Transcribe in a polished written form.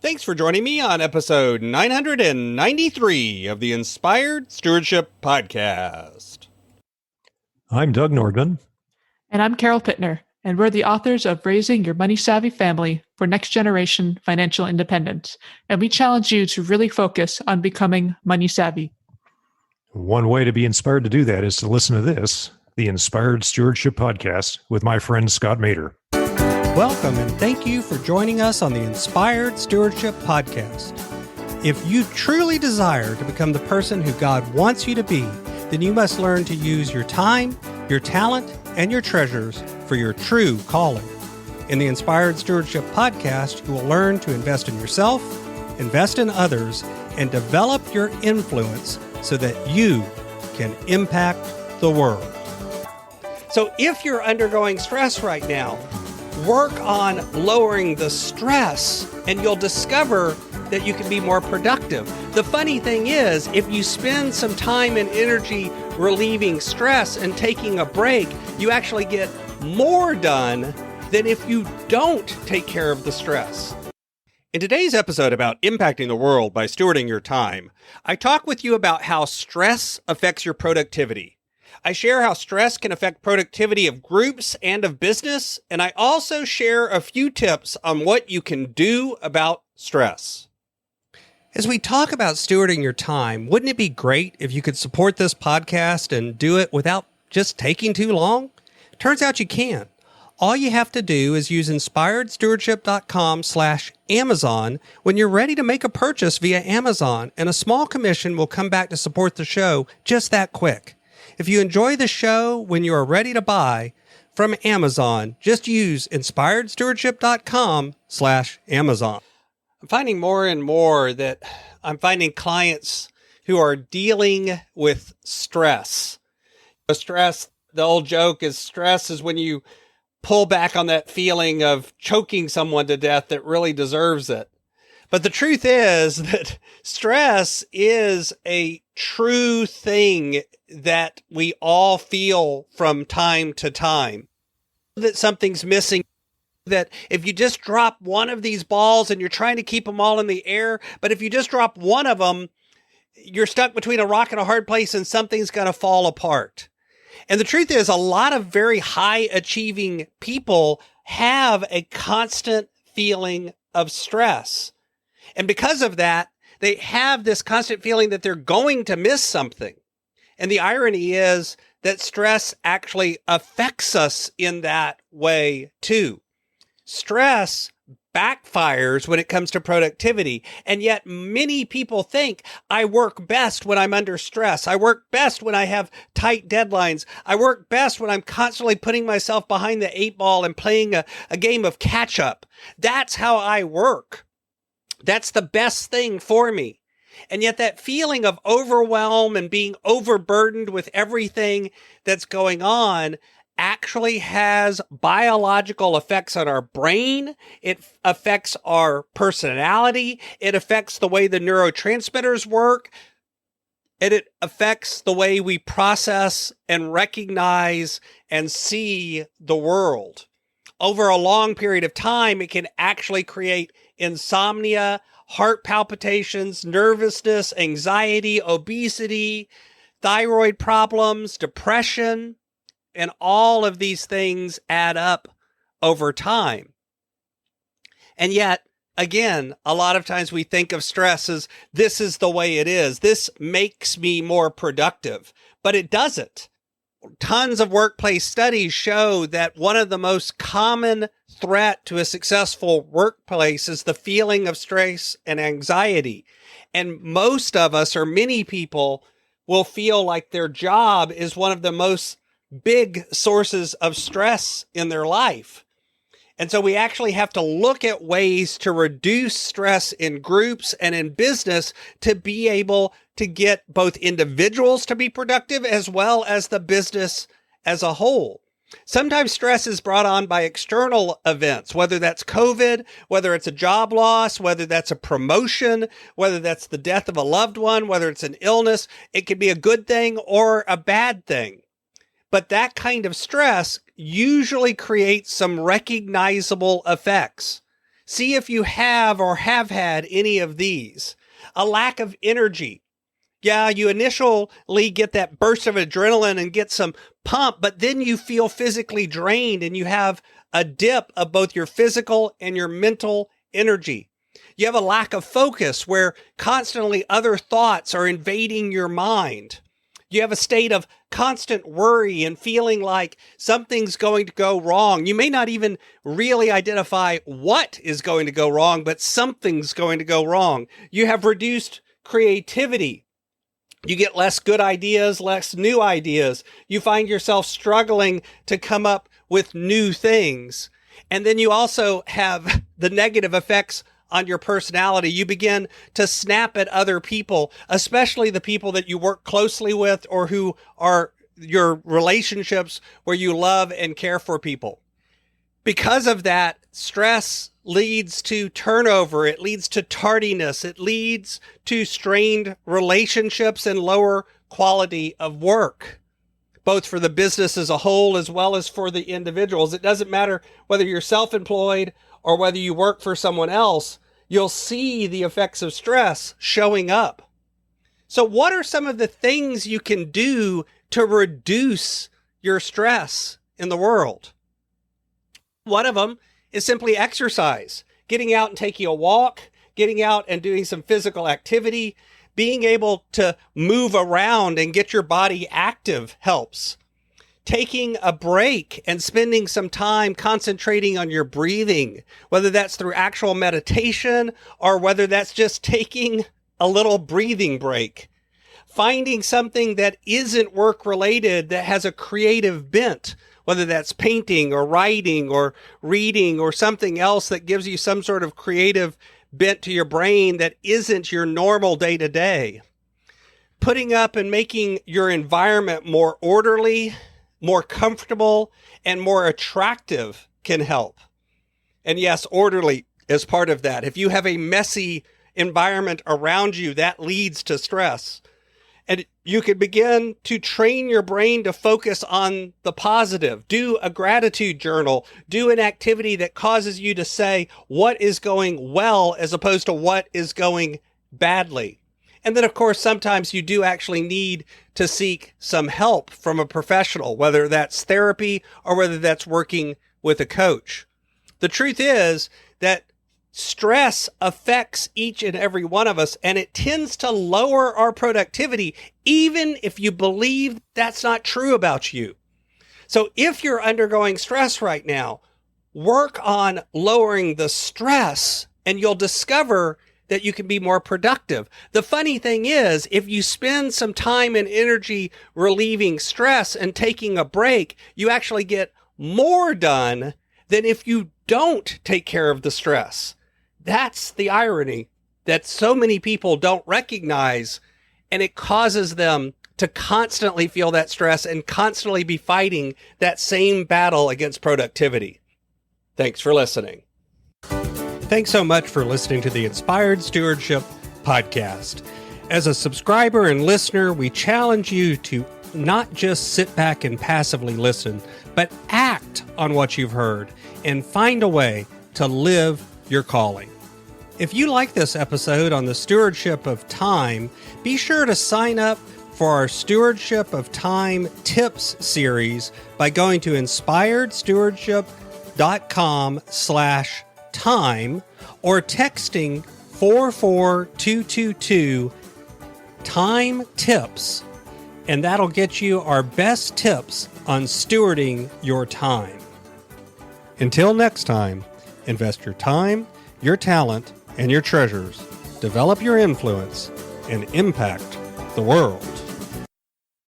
Thanks for joining me on episode 993 of the Inspired Stewardship Podcast. I'm Doug Nordman. And I'm Carol Pittner, and we're the authors of Raising Your Money-Savvy Family for Next Generation Financial Independence, and we challenge you to really focus on becoming money-savvy. One way to be inspired to do that is to listen to this, the Inspired Stewardship Podcast, with my friend Scott Mater. Welcome and thank you for joining us on the Inspired Stewardship Podcast. If you truly desire to become the person who God wants you to be, then you must learn to use your time, your talent, and your treasures for your true calling. In the Inspired Stewardship Podcast, you will learn to invest in yourself, invest in others, and develop your influence so that you can impact the world. So if you're undergoing stress right now, work on lowering the stress and you'll discover that you can be more productive. The funny thing is, if you spend some time and energy relieving stress and taking a break, you actually get more done than if you don't take care of the stress. In today's episode about impacting the world by stewarding your time, I talk with you about how stress affects your productivity. I share how stress can affect productivity of groups and of business, and I also share a few tips on what you can do about stress. As we talk about stewarding your time, wouldn't it be great if you could support this podcast and do it without just taking too long? Turns out you can. All you have to do is use inspiredstewardship.com/Amazon when you're ready to make a purchase via Amazon, and a small commission will come back to support the show just that quick. If you enjoy the show when you are ready to buy from Amazon, just use inspiredstewardship.com/Amazon. I'm finding more and more that I'm finding clients who are dealing with stress. The old joke is stress is when you pull back on that feeling of choking someone to death that really deserves it. But the truth is that stress is a true thing that we all feel from time to time. That something's missing. That if you just drop one of these balls and you're trying to keep them all in the air, but if you just drop one of them, you're stuck between a rock and a hard place and something's going to fall apart. And the truth is, a lot of very high achieving people have a constant feeling of stress. And because of that, they have this constant feeling that they're going to miss something. And the irony is that stress actually affects us in that way too. Stress backfires when it comes to productivity. And yet many people think, I work best when I'm under stress. I work best when I have tight deadlines. I work best when I'm constantly putting myself behind the eight ball and playing a game of catch up. That's how I work. That's the best thing for me. And yet that feeling of overwhelm and being overburdened with everything that's going on actually has biological effects on our brain. It affects our personality. It affects the way the neurotransmitters work. And it affects the way we process and recognize and see the world. Over a long period of time, it can actually create insomnia, heart palpitations, nervousness, anxiety, obesity, thyroid problems, depression, and all of these things add up over time. And yet, again, a lot of times we think of stress as this is the way it is. This makes me more productive, but it doesn't. Tons of workplace studies show that one of the most common threat to a successful workplace is the feeling of stress and anxiety. And most of us, or many people, will feel like their job is one of the most big sources of stress in their life. And so we actually have to look at ways to reduce stress in groups and in business to be able to get both individuals to be productive as well as the business as a whole. Sometimes stress is brought on by external events, whether that's COVID, whether it's a job loss, whether that's a promotion, whether that's the death of a loved one, whether it's an illness. It can be a good thing or a bad thing. But that kind of stress usually creates some recognizable effects. See if you have or have had any of these. A lack of energy. Yeah, you initially get that burst of adrenaline and get some pump, but then you feel physically drained and you have a dip of both your physical and your mental energy. You have a lack of focus where constantly other thoughts are invading your mind. You have a state of constant worry and feeling like something's going to go wrong. You may not even really identify what is going to go wrong, but something's going to go wrong. You have reduced creativity. You get less good ideas, less new ideas. You find yourself struggling to come up with new things. And then you also have the negative effects on your personality. You begin to snap at other people, especially the people that you work closely with or who are your relationships where you love and care for people. Because of that, stress leads to turnover. It leads to tardiness. It leads to strained relationships and lower quality of work, both for the business as a whole as well as for the individuals. It doesn't matter whether you're self-employed or whether you work for someone else, you'll see the effects of stress showing up. So what are some of the things you can do to reduce your stress in the world? One of them is simply exercise, getting out and taking a walk, getting out and doing some physical activity, being able to move around and get your body active helps. Taking a break and spending some time concentrating on your breathing, whether that's through actual meditation or whether that's just taking a little breathing break. Finding something that isn't work related that has a creative bent, whether that's painting or writing or reading or something else that gives you some sort of creative bent to your brain that isn't your normal day-to-day. Putting up and making your environment more orderly, more comfortable, and more attractive can help. And yes, orderly is part of that. If you have a messy environment around you, that leads to stress. And you can begin to train your brain to focus on the positive. Do a gratitude journal. Do an activity that causes you to say what is going well as opposed to what is going badly. And then, of course, sometimes you do actually need to seek some help from a professional, whether that's therapy or whether that's working with a coach. The truth is that stress affects each and every one of us, and it tends to lower our productivity, even if you believe that's not true about you. So if you're undergoing stress right now, work on lowering the stress, and you'll discover that you can be more productive. The funny thing is, if you spend some time and energy relieving stress and taking a break, you actually get more done than if you don't take care of the stress. That's the irony that so many people don't recognize, and it causes them to constantly feel that stress and constantly be fighting that same battle against productivity. Thanks for listening. Thanks so much for listening to the Inspired Stewardship podcast. As a subscriber and listener, we challenge you to not just sit back and passively listen, but act on what you've heard and find a way to live your calling. If you like this episode on the stewardship of time, be sure to sign up for our Stewardship of Time Tips series by going to inspiredstewardship.com/time or texting 44222 time tips, and that'll get you our best tips on stewarding your time. Until next time, invest your time, your talent, and your treasures. Develop your influence and impact the world.